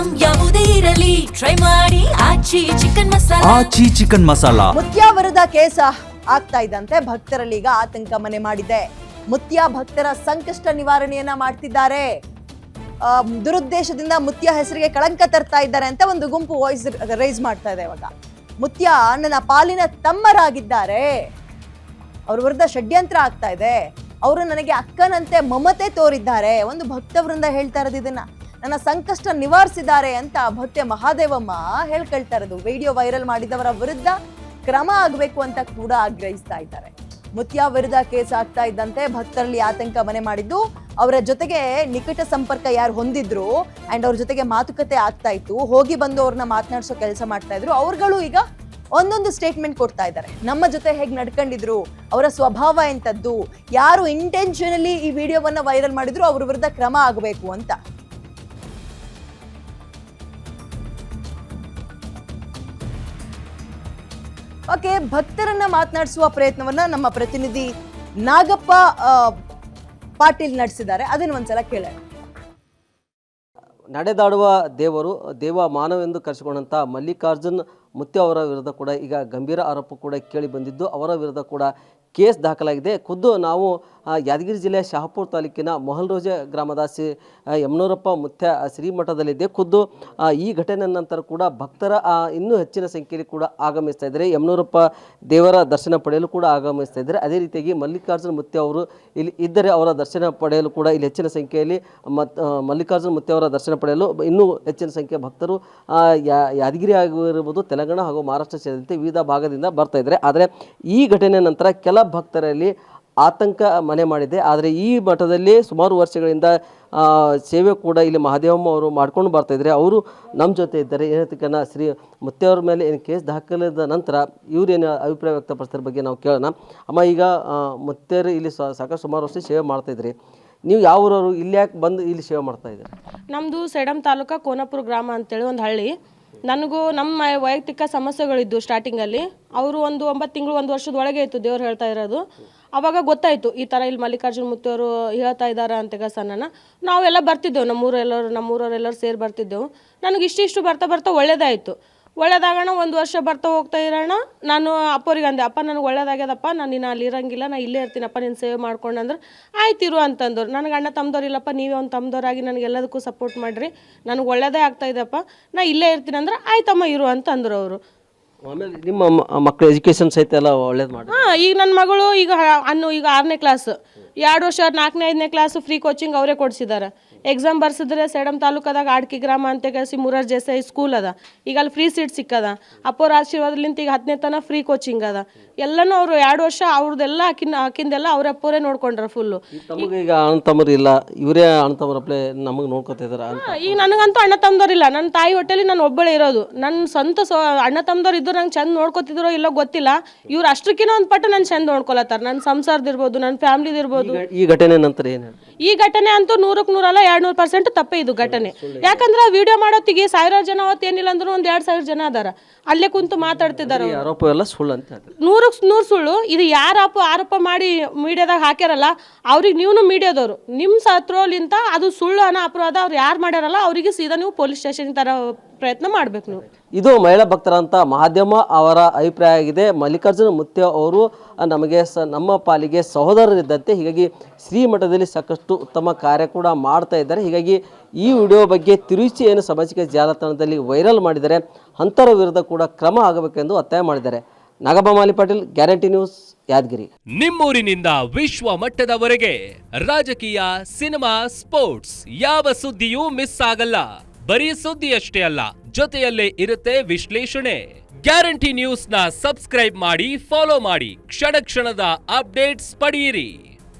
Item ಯಾವುದೇ ಇರಲಿ try ಮಾಡಿ ಆಚಿ ಚಿಕನ್ ಮಸಾಲಾ. ಆಚಿ ಚಿಕನ್ ಮಸಾಲಾ. ಮುತ್ಯಾವರದ ಕೇಸ ಆಗ್ತಾ ಇದ್ದಂತೆ ಭಕ್ತರಲ್ಲಿ ಈಗ ಆತಂಕ ಮನೆ ಮಾಡಿದೆ. ಮುತ್ಯ ಭಕ್ತರ ಸಂಕಷ್ಟ ನಿವಾರಣೆಯನ್ನ ಮಾಡ್ತಿದ್ದಾರೆ. ದುರುದ್ದೇಶದಿಂದ ಮುತ್ಯ ಹೆಸರಿಗೆ ಕಳಂಕ ತರ್ತಾ ಇದ್ದಾರೆ ಅಂತ ಒಂದು ಗುಂಪು ವಾಯ್ಸ್ ರೈಸ್ ಮಾಡ್ತಾ ಇದೆ. ಇವಾಗ ಮುತ್ಯ ನನ್ನ ಪಾಲಿನ ತಮ್ಮರಾಗಿದ್ದಾರೆ, ಅವ್ರ ವಿರುದ್ಧ ಷಡ್ಯಂತ್ರ ಆಗ್ತಾ ಇದೆ, ಅವರು ನನಗೆ ಅಕ್ಕನಂತೆ ಮಮತೆ ತೋರಿದ್ದಾರೆ. ಒಂದು ಭಕ್ತವೃಂದ ಹೇಳ್ತಾ ಇರೋದು ಇದನ್ನ, ನನ್ನ ಸಂಕಷ್ಟ ನಿವಾರಿಸಿದ್ದಾರೆ ಅಂತ ಭಕ್ತೆ ಮಹಾದೇವಮ್ಮ ಹೇಳ್ಕೊಳ್ತಾ ಇರೋದು. ವಿಡಿಯೋ ವೈರಲ್ ಮಾಡಿದವರ ವಿರುದ್ಧ ಕ್ರಮ ಆಗಬೇಕು ಅಂತ ಕೂಡ ಆಗ್ರಹಿಸ್ತಾ ಇದ್ದಾರೆ. ಮುತ್ಯ ವಿರುದ್ಧ ಕೇಸ್ ಆಗ್ತಾ ಇದ್ದಂತೆ ಭಕ್ತರಲ್ಲಿ ಆತಂಕ ಮನೆ ಮಾಡಿದ್ದು, ಅವರ ಜೊತೆಗೆ ನಿಕಟ ಸಂಪರ್ಕ ಯಾರು ಹೊಂದಿದ್ರು ಅಂಡ್ ಅವ್ರ ಜೊತೆಗೆ ಮಾತುಕತೆ ಆಗ್ತಾ ಇತ್ತು, ಹೋಗಿ ಬಂದು ಅವ್ರನ್ನ ಮಾತನಾಡಿಸೋ ಕೆಲಸ ಮಾಡ್ತಾ ಇದ್ರು, ಅವ್ರುಗಳು ಈಗ ಒಂದೊಂದು ಸ್ಟೇಟ್ಮೆಂಟ್ ಕೊಡ್ತಾ ಇದ್ದಾರೆ. ನಮ್ಮ ಜೊತೆ ಹೇಗೆ ನಡ್ಕೊಂಡಿದ್ರು, ಅವರ ಸ್ವಭಾವ ಎಂತದ್ದು, ಯಾರು ಇಂಟೆನ್ಷನಲಿ ಈ ವಿಡಿಯೋವನ್ನ ವೈರಲ್ ಮಾಡಿದ್ರು ಅವ್ರ ವಿರುದ್ಧ ಕ್ರಮ ಆಗಬೇಕು ಅಂತ. ಓಕೆ, ಭಕ್ತರನ್ನ ಮಾತನಾಡಿಸುವ ಪ್ರಯತ್ನವನ್ನ ನಮ್ಮ ಪ್ರತಿನಿಧಿ ನಾಗಪ್ಪ ಪಾಟೀಲ್ ನಡೆಸಿದ್ದಾರೆ. ಅದನ್ನ ಒಂದ್ಸಲ ಕೇಳೋಣ. ನಡೆದಾಡುವ ದೇವರು ದೇವ ಮಾನವೆಂದು ಕರೆಸಿಕೊಂಡಂಥ ಮಲ್ಲಿಕಾರ್ಜುನ್ ಮುತ್ಯ ಅವರ ವಿರುದ್ಧ ಕೂಡ ಈಗ ಗಂಭೀರ ಆರೋಪ ಕೂಡ ಕೇಳಿ ಬಂದಿದ್ದು, ಅವರ ವಿರುದ್ಧ ಕೂಡ ಕೇಸ್ ದಾಖಲಾಗಿದೆ. ಖುದ್ದು ನಾವು ಯಾದಗಿರಿ ಜಿಲ್ಲೆಯ ಶಹಾಪುರ ತಾಲೂಕಿನ ಮೊಹಲ್ರೋಜೆ ಗ್ರಾಮದ ಯಮನೂರಪ್ಪ ಮುತ್ಯ ಶ್ರೀಮಠದಲ್ಲಿದೆ. ಖುದ್ದು ಈ ಘಟನೆ ನಂತರ ಕೂಡ ಭಕ್ತರ ಇನ್ನೂ ಹೆಚ್ಚಿನ ಸಂಖ್ಯೆಯಲ್ಲಿ ಕೂಡ ಆಗಮಿಸ್ತಾ ಇದ್ದಾರೆ. ಯಮನೂರಪ್ಪ ದೇವರ ದರ್ಶನ ಪಡೆಯಲು ಕೂಡ ಆಗಮಿಸ್ತಾ ಇದ್ದಾರೆ. ಅದೇ ರೀತಿಯಾಗಿ ಮಲ್ಲಿಕಾರ್ಜುನ ಮುತ್ಯ ಅವರು ಇಲ್ಲಿ ಇದ್ದರೆ ಅವರ ದರ್ಶನ ಪಡೆಯಲು ಕೂಡ ಇಲ್ಲಿ ಹೆಚ್ಚಿನ ಸಂಖ್ಯೆಯಲ್ಲಿ ಮಲ್ಲಿಕಾರ್ಜುನ ಮುತ್ಯ ಅವರ ದರ್ಶನ ಪಡೆಯಲು ಇನ್ನೂ ಹೆಚ್ಚಿನ ಸಂಖ್ಯೆಯ ಭಕ್ತರು ಯಾದಗಿರಿ ಆಗಿರ್ಬೋದು, ತೆಲಂಗಾಣ ಹಾಗೂ ಮಹಾರಾಷ್ಟ್ರ ಸೇರಿದಂತೆ ವಿವಿಧ ಭಾಗದಿಂದ ಬರ್ತಾ ಇದ್ದಾರೆ. ಆದರೆ ಈ ಘಟನೆ ನಂತರ ಕೆಲ ಭಕ್ತರಲ್ಲಿ ಆತಂಕ ಮನೆ ಮಾಡಿದೆ. ಆದರೆ ಈ ಮಠದಲ್ಲಿ ಸುಮಾರು ವರ್ಷಗಳಿಂದ ಸೇವೆ ಕೂಡ ಇಲ್ಲಿ ಮಹಾದೇವಮ್ಮ ಅವರು ಮಾಡ್ಕೊಂಡು ಬರ್ತಾ ಇದ್ದಾರೆ. ಅವರು ನಮ್ಮ ಜೊತೆ ಇದ್ದಾರೆ. ಏನಂತಕ್ಕನ್ನ ಶ್ರೀ ಮುತ್ತೆಯವ್ರ ಮೇಲೆ ಏನು ಕೇಸ್ ದಾಖಲಾದ ನಂತರ ಇವರೇನು ಅಭಿಪ್ರಾಯ ವ್ಯಕ್ತಪಡಿಸಿದ ಬಗ್ಗೆ ನಾವು ಕೇಳೋಣ. ಅಮ್ಮ, ಈಗ ಮುತ್ತೆಯರು ಇಲ್ಲಿ ಸಾಕಷ್ಟು ಸುಮಾರು ವರ್ಷ ಸೇವೆ ಮಾಡ್ತಾಯಿದ್ರಿ, ನೀವು ಯಾವ ಊರವರು, ಇಲ್ಲಿ ಯಾಕೆ ಬಂದು ಇಲ್ಲಿ ಸೇವೆ ಮಾಡ್ತಾ ಇದ್ದಾರೆ? ನಮ್ಮದು ಸೇಡಂ ತಾಲೂಕು ಕೋನಪುರ ಗ್ರಾಮ ಅಂತೇಳಿ ಒಂದು ಹಳ್ಳಿ. ನನಗೂ ನಮ್ಮ ವೈಯಕ್ತಿಕ ಸಮಸ್ಯೆಗಳಿದ್ದು ಸ್ಟಾರ್ಟಿಂಗಲ್ಲಿ. ಅವರು ಒಂದು 9 ತಿಂಗಳು 1 ವರ್ಷದ ಒಳಗೆ ಇತ್ತು ದೇವ್ರು ಹೇಳ್ತಾ ಇರೋದು. ಆವಾಗ ಗೊತ್ತಾಯಿತು ಈ ಥರ ಇಲ್ಲಿ ಮಲ್ಲಿಕಾರ್ಜುನ ಮುತ್ತಿಯವರು ಹೇಳ್ತಾ ಇದ್ದಾರೆ ಅಂತ ಸಣ್ಣನ. ನಾವೆಲ್ಲ ಬರ್ತಿದ್ದೆವು, ನಮ್ಮೂರವರೆಲ್ಲರೂ ಸೇರಿ ಬರ್ತಿದ್ದೆವು. ನನಗೆ ಇಷ್ಟು ಬರ್ತಾ ಒಳ್ಳೇದಾಯಿತು. ಒಳ್ಳೇದಾಗೋಣ 1 ವರ್ಷ ಬರ್ತಾ ಹೋಗ್ತಾ ಇರೋಣ. ನಾನು ಅಪ್ಪವ್ರಿಗೆ ಅಂದೆ, ಅಪ್ಪ ನನಗೆ ಒಳ್ಳೇದಾಗ್ಯದಪ್ಪ, ನಾನು ಅಲ್ಲಿ ಇರೋಂಗಿಲ್ಲ, ನಾನು ಇಲ್ಲೇ ಇರ್ತೀನಪ್ಪ, ನೀನು ಸೇವೆ ಮಾಡ್ಕೊಂಡು ಅಂದ್ರೆ ಆಯ್ತು ಇರು ಅಂತಂದವ್ರು. ನನಗೆ ಅಣ್ಣ ತಮ್ಮದವ್ರು ಇಲ್ಲಪ್ಪ, ನೀವೇ ಒಂದು ತಮ್ಮದವ್ರಾಗಿ ನನಗೆ ಎಲ್ಲದಕ್ಕೂ ಸಪೋರ್ಟ್ ಮಾಡಿರಿ, ನನಗೆ ಒಳ್ಳೇದೇ ಆಗ್ತಾಯಿದೆಪ್ಪ, ನಾ ಇಲ್ಲೇ ಇರ್ತೀನಿ ಅಂದ್ರೆ ಆಯ್ತಮ್ಮ ಇರು ಅಂತಂದ್ರು ಅವರು. ಆಮೇಲೆ ನಿಮ್ಮ ಮಕ್ಕಳ ಎಜುಕೇಷನ್ ಸಹಿತ ಎಲ್ಲ ಒಳ್ಳೇದು ಮಾಡಿ. ಈಗ ನನ್ನ ಮಗಳು ಈಗ 6ನೇ ಕ್ಲಾಸ್, 2 ವರ್ಷ 4ನೇ 5ನೇ ಕ್ಲಾಸು ಫ್ರೀ ಕೋಚಿಂಗ್ ಅವರೇ ಕೊಡಿಸಿದ್ದಾರೆ. ಎಕ್ಸಾಮ್ ಬರ್ಸಿದ್ರೆ ಸೇಡಂ ತಾಲೂಕದಾಗ ಆಡ್ಕಿ ಗ್ರಾಮ ಅಂತ ಕಳಿಸಿ ಮುರಾರ್ ದೇಸಾಯಿ ಸ್ಕೂಲ್ ಅದ, ಈಗ ಅಲ್ಲಿ ಫ್ರೀ ಸೀಟ್ ಸಿಕ್ಕದ. ಅಪ್ಪೋರ ಆಶೀರ್ವಾದಲಿಂತ ಈಗ 10ನೇ ತನಕ ಫ್ರೀ ಕೋಚಿಂಗ್ ಅದ. ಎಲ್ಲನೂ ಅವರು 2 ವರ್ಷ ಅವ್ರದ್ದೆಲ್ಲ ಹಾಕಿಂದೆಲ್ಲ ಅವ್ರ ಅಪ್ಪೋರೇ ನೋಡ್ಕೊಂಡ್ರ ಫುಲ್ಲು. ತಮಗೆ ಈಗ ಅಣ್ಣ ತಮ್ಮರು ಇಲ್ಲ, ಇವರೇ ಅಣ್ಣ ತಮ್ಮರಪ್ಲೆ ನಮಗೆ ನೋಡ್ಕೊತಿದಾರ? ಈಗ ನನಗಂತೂ ಅಣ್ಣ ತಮ್ಮದವ್ರಿಲ್ಲ. ನನ್ನ ತಾಯಿ ಹೊಟ್ಟೆಲಿ ನಾನು ಒಬ್ಬಳೇ ಇರೋದು. ನನ್ನ ಸ್ವಂತ ಅಣ್ಣ ತಮ್ಮದವ್ರು ಇದ್ರು ನಂಗೆ ಚಂದ ನೋಡ್ಕೊತಿದ್ರೋ ಇಲ್ಲೋ ಗೊತ್ತಿಲ್ಲ. ಇವ್ರು ಅಷ್ಟಕ್ಕಿಂತ ಒಂದು ಪಟ್ಟು ನನ್ನ ಚಂದ ನೋಡ್ಕೊಳತ್ತಾರ. ನನ್ನ ಸಂಸಾರದಿರ್ಬೋದು, ನನ್ನ ಫ್ಯಾಮಿಲಿದಿರ್ಬೋದು. ಈ ಘಟನೆ ನಂತರ ಏನು? ಈ ಘಟನೆ ಅಂತೂ 100ಕ್ಕೆ 100 ಅಲ್ಲ 200% ತಪ್ಪೇ ಇದು ಘಟನೆ. ಯಾಕಂದ್ರೆ ವಿಡಿಯೋ ಮಾಡೋತ್ತಿಗೆ 1000 ಜನ ಅವತ್ತು ಏನಿಲ್ಲ ಅಂದ್ರೂ ಒಂದು 2000 ಜನ ಅದಾರ, ಅಲ್ಲೇ ಕುಂತು ಮಾತಾಡ್ತಿದ್ದಾರೆ. ಆರೋಪ ಎಲ್ಲ ಸುಳ್ಳು ಅಂತ 100ಕ್ಕೆ 100 ಸುಳ್ಳು. ಇದು ಯಾರು ಆರೋಪ ಮಾಡಿ ಮೀಡಿಯಾದಾಗ ಹಾಕ್ಯಾರಲ್ಲ ಅವ್ರಿಗೆ ನೀವು ಮೀಡಿಯಾದವರು ನಿಮ್ಮ ಸತ್ರೋಲಿಂತ ಅದು ಸುಳ್ಳು ಅನ್ನೋ ಅಪರಾಧ ಅವ್ರು ಯಾರು ಮಾಡ್ಯಾರಲ್ಲ ಅವರಿಗೆ ಸೀದಾ ನೀವು ಪೊಲೀಸ್ ಸ್ಟೇಷನ್ ತರ ಪ್ರಯತ್ನ ಮಾಡ್ಬೇಕು ನೀವು. ಇದು ಮಹಿಳಾ ಭಕ್ತರಂತ ಮಾಧ್ಯಮ ಅವರ ಅಭಿಪ್ರಾಯ ಆಗಿದೆ. ಮಲ್ಲಿಕಾರ್ಜುನ ಮುತ್ಯ ಅವರು ನಮಗೆ ನಮ್ಮ ಪಾಲಿಗೆ ಸಹೋದರರಿದ್ದಂತೆ, ಹೀಗಾಗಿ ಶ್ರೀಮಠದಲ್ಲಿ ಸಾಕಷ್ಟು ಉತ್ತಮ ಕಾರ್ಯ ಕೂಡ ಮಾಡ್ತಾ ಇದ್ದಾರೆ. ಹೀಗಾಗಿ ಈ ವಿಡಿಯೋ ಬಗ್ಗೆ ತಿರುಚಿ ಏನು ಸಾಮಾಜಿಕ ಜಾಲತಾಣದಲ್ಲಿ ವೈರಲ್ ಮಾಡಿದ್ದಾರೆ, ಅಂತರ ವಿರುದ್ಧ ಕೂಡ ಕ್ರಮ ಆಗಬೇಕೆಂದು ಒತ್ತಾಯ ಮಾಡಿದ್ದಾರೆ. Nagappa Patil, guarantee news, Yadgir. ನಿಮ್ಮೂರಿನಿಂದ ವಿಶ್ವ ಮಟ್ಟದವರೆಗೆ ರಾಜಕೀಯ, ಸಿನಿಮಾ, ಸ್ಪೋರ್ಟ್ಸ್ ಯಾವ ಸುದ್ದಿಯೂ ಮಿಸ್ ಆಗಲ್ಲ. ಬರೀ ಸುದ್ದಿಯಷ್ಟೇ ಅಲ್ಲ, ಜೊತೆಯಲ್ಲೇ ಇರುತ್ತೆ ವಿಶ್ಲೇಷಣೆ. ಗ್ಯಾರಂಟಿ ನ್ಯೂಸ್ ನ ಸಬ್ಸ್ಕ್ರೈಬ್ ಮಾಡಿ, ಫಾಲೋ ಮಾಡಿ, ಕ್ಷಣ ಕ್ಷಣದ ಅಪ್ಡೇಟ್ಸ್ ಪಡೆಯಿರಿ.